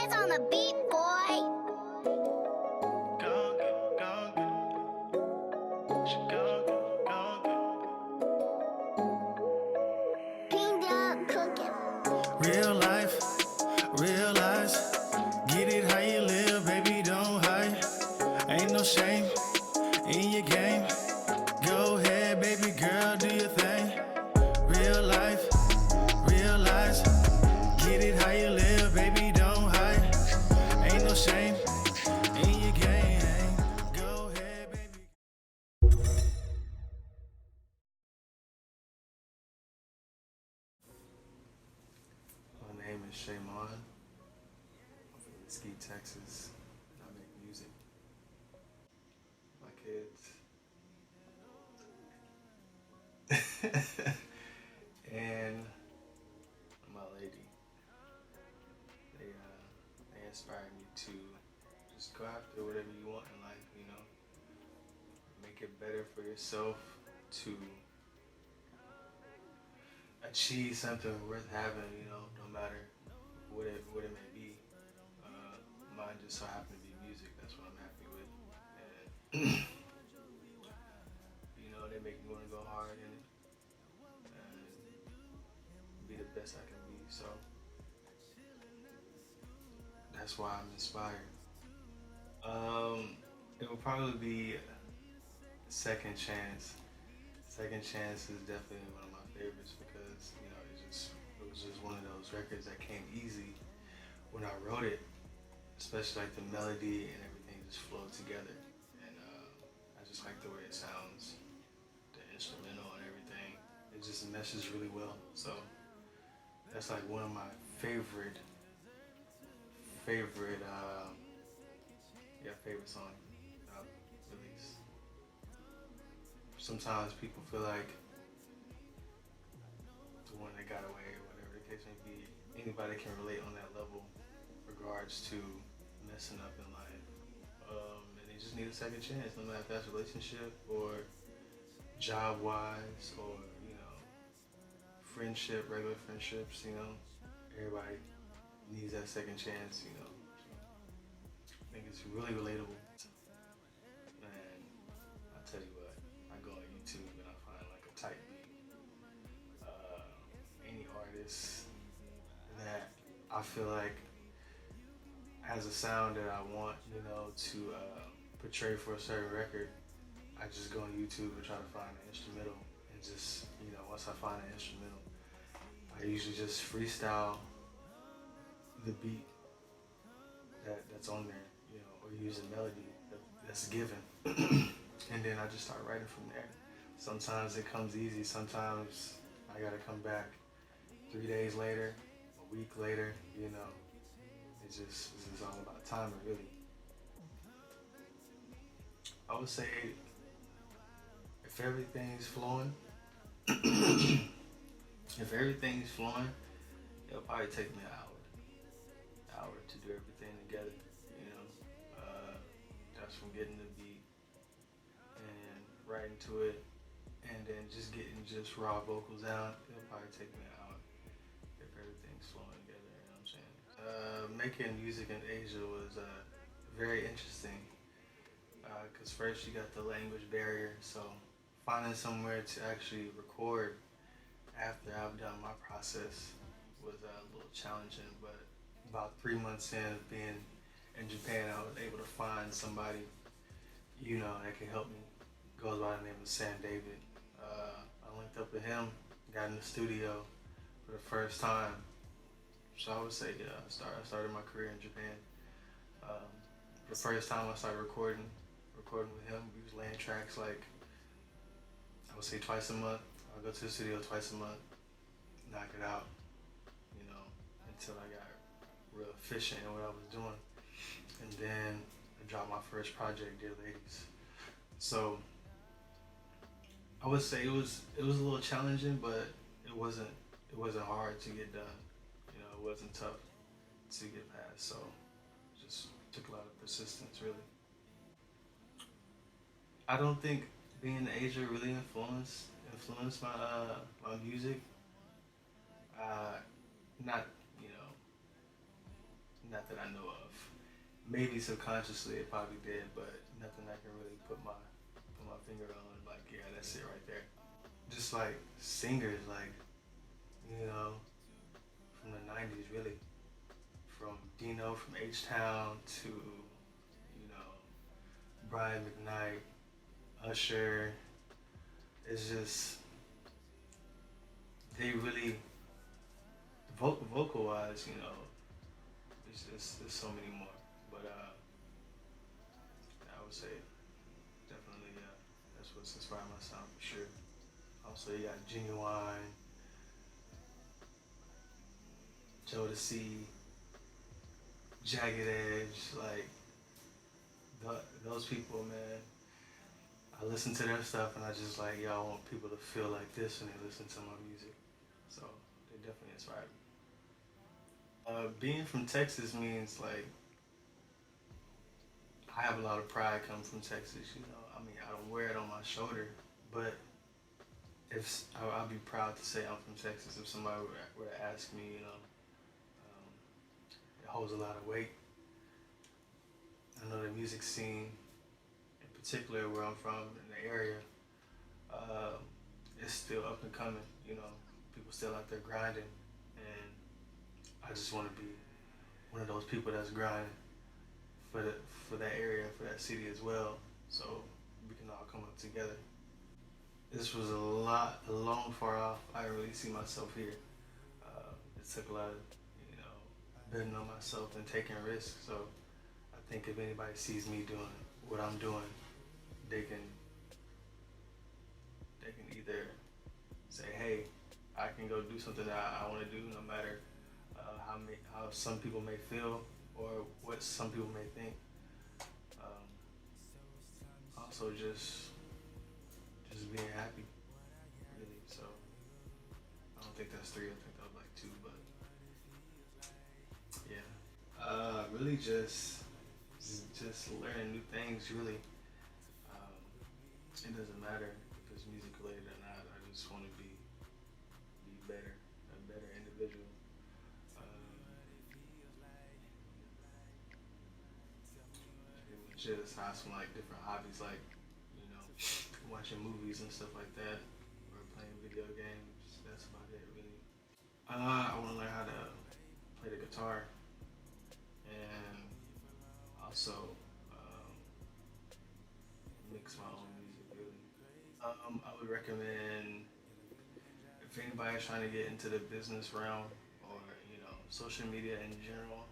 hands on the beat, boy. Pinged up cooking. Real life, realize, get it how you live, baby, don't hide. Ain't no shame in your game. Go ahead, baby girl, do your thing. Real life, realize, get it how you live, baby, don't hide. Ain't no shame in your game. Go ahead, baby. My name is Shaymon. I'm from Mesquite, Texas, and I make music. My kids. And my lady. They inspire me to just go after whatever you want in life, you know. Make it better for yourself to achieve something worth having, you know, no matter what it may be. Mine just so happen to be music. That's what I'm happy with. And you know, they make me want to go hard in it and be the best I can be. So that's why I'm inspired. It will probably be Second Chance. Second Chance is definitely one of my favorites because, you know, it was just one of those records that came easy when I wrote it, especially like the melody and everything just flowed together. And I just like the way it sounds, the instrumental and everything. It just meshes really well. So that's like one of my favorite song I've released. Sometimes people feel like the one that got away or whatever the case may be, anybody can relate on that level regards to messing up in life. And they just need a second chance, no matter if that's a relationship or job wise or, you know, friendship, regular friendships, you know. Everybody needs that second chance, you know. I think it's really relatable. And I tell you what, I go on YouTube and I find like a tight beat. Any artist that I feel like has a sound that I want, you know, to portray for a certain record, I just go on YouTube and try to find an instrumental. And just, you know, once I find an instrumental, I usually just freestyle the beat that's on there, you know, or use a melody that's given. And then I just start writing from there. Sometimes it comes easy, sometimes I gotta come back 3 days later, a week later, you know. It's just all about timing, really. I would say if everything's flowing, it'll probably take me an hour to do everything together, you know. That's from getting the beat and writing to it, and then just getting just raw vocals out. It'll probably take me an hour if everything's flowing together, you know what I'm saying? Making music in Asia was very interesting because first you got the language barrier, so finding somewhere to actually record after I've done my process was a little challenging, but about 3 months in of being in Japan, I was able to find somebody, you know, that could help me. Goes by the name of Sam David. I linked up with him, got in the studio for the first time. So I would say, yeah, I started my career in Japan. The first time I started recording with him, we was laying tracks like, I would say twice a month. I'll go to the studio twice a month, knock it out, you know, until I got real efficient in what I was doing. And then I dropped my first project, Dear Ladies. So I would say it was a little challenging, but it wasn't hard to get done. You know, it wasn't tough to get past. So just took a lot of persistence, really. I don't think being in Asia really influenced my my music. Not, you know, Not that I know of. Maybe subconsciously it probably did, but nothing I can really put my finger on. Like, yeah, that's it right there. Just like singers, like, you know, from the '90s, really, from Dino from H Town to, you know, Brian McKnight, Usher. It's just they really vocal wise, you know, there's so many more. But I would say definitely, that's what's inspired my sound for sure. Also, you got Genuine, Jodeci, Jagged Edge, like those people, man. I listen to their stuff and I just like, yeah, I want people to feel like this when they listen to my music. So they definitely inspired me. Being from Texas means like I have a lot of pride coming from Texas. You know, I mean, I don't wear it on my shoulder, but if I'll be proud to say I'm from Texas. If somebody were to ask me, you know, um, it holds a lot of weight. I know the music scene, in particular where I'm from in the area, uh, is still up and coming. You know, people still out there grinding, and I just want to be one of those people that's grinding for for that area, for that city as well. So we can all come up together. This was a long far off. I didn't really see myself here. It took a lot of, you know, betting on myself and taking risks. So I think if anybody sees me doing what I'm doing, they can either say, hey, I can go do something that I want to do, no matter how some people may feel or what some people may think. Um, Also, just being happy, really. So I don't think that's three. I think that was like two, but yeah. Really just learning new things. Really, um, it doesn't matter if it's music related or not. I just want to be better, a better individual. Pretty much just have some like different hobbies, like, you know, watching movies and stuff like that, or playing video games. That's about it, really. I want to learn how to play the guitar and also um, mix my own music, really. I would recommend if anybody's trying to get into the business realm or, you know, social media in general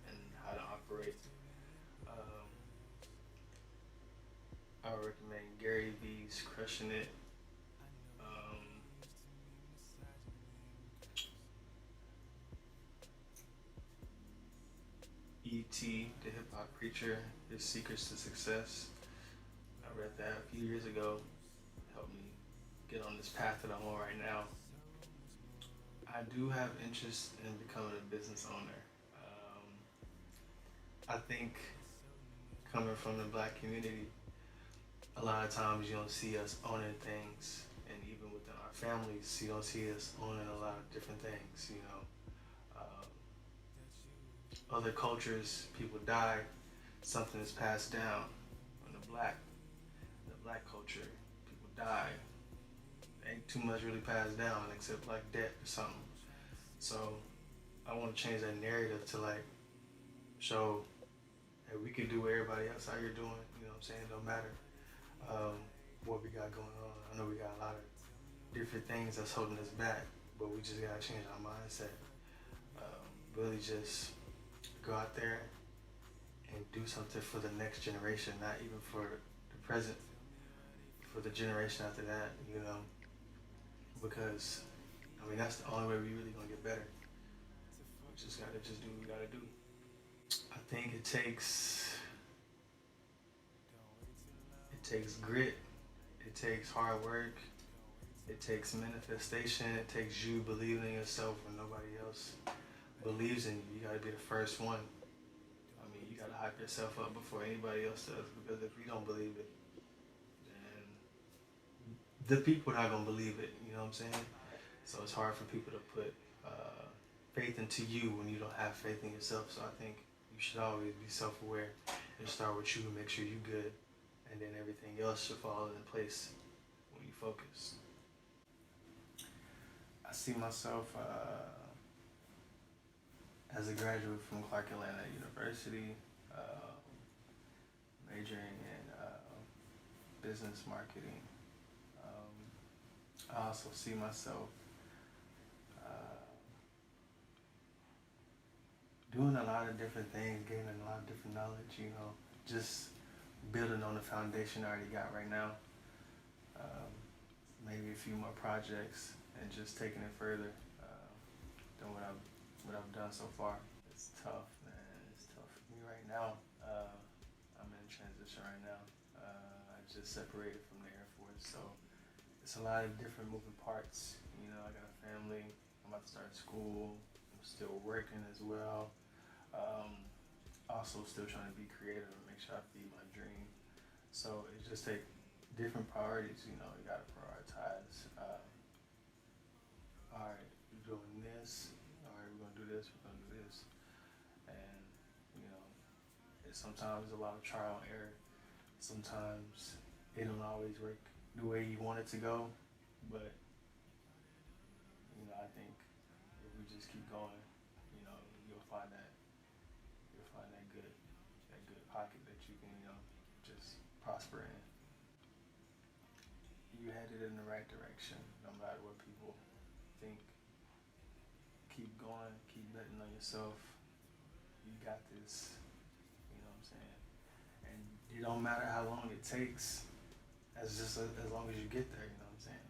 and how to operate. Um, I would recommend Gary V's Crushing It. Um, E.T., the hip hop preacher, His Secrets to Success. I read that a few years ago. Helped me get on this path that I'm on right now. I do have interest in becoming a business owner. I think coming from the black community, a lot of times you don't see us owning things, and even within our families, you don't see us owning a lot of different things. You know, other cultures, people die, something is passed down. In the black culture, people die. Ain't too much really passed down except like debt or something. So I want to change that narrative to like show that we can do what everybody else out here doing. You know what I'm saying? No matter what we got going on. I know we got a lot of different things that's holding us back, but we just gotta change our mindset. Really just go out there and do something for the next generation, not even for the present, for the generation after that, you know, because I mean that's the only way we really gonna get better. We just gotta just do what we gotta do. I think it takes grit, it takes hard work, it takes manifestation, it takes you believing in yourself when nobody else believes in you. You gotta be the first one. I mean, you gotta hype yourself up before anybody else does, because if you don't believe it, then the people are not gonna believe it. You know what I'm saying? So it's hard for people to put faith into you when you don't have faith in yourself. So I think You should always be self-aware and start with you and make sure you good, and then everything else should fall into place when you focus. I see myself as a graduate from Clark Atlanta University, majoring in business marketing. I also see myself doing a lot of different things, gaining a lot of different knowledge, just building on the foundation I already got right now. Maybe a few more projects and just taking it further than what I've done so far. It's tough, man. It's tough for me right now. I'm in transition right now. I just separated from the Air Force, so it's a lot of different moving parts. I got a family. I'm about to start school. I'm still working as well. Also still trying to be creative and make sure I feed my dream. So it just takes different priorities, you gotta prioritize. All right, we're doing this. All right, we're gonna do this. We're gonna do this, and sometimes a lot of trial and error. Sometimes it don't always work the way you want it to go, but I think if we just keep going, you'll find that good pocket that you can just prosper in. You headed in the right direction, no matter what people think. Keep going, keep betting on yourself. You got this. You know what I'm saying? And it don't matter how long it takes, as long as you get there. You know what I'm saying?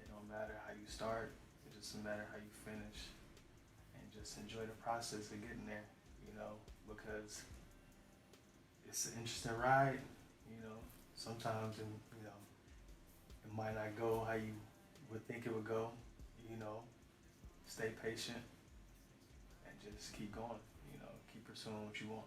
It don't matter how you start. It just matter how you finish, and just enjoy the process of getting there. Because it's an interesting ride. Sometimes it might not go how you would think it would go. Stay patient and just keep going. Keep pursuing what you want.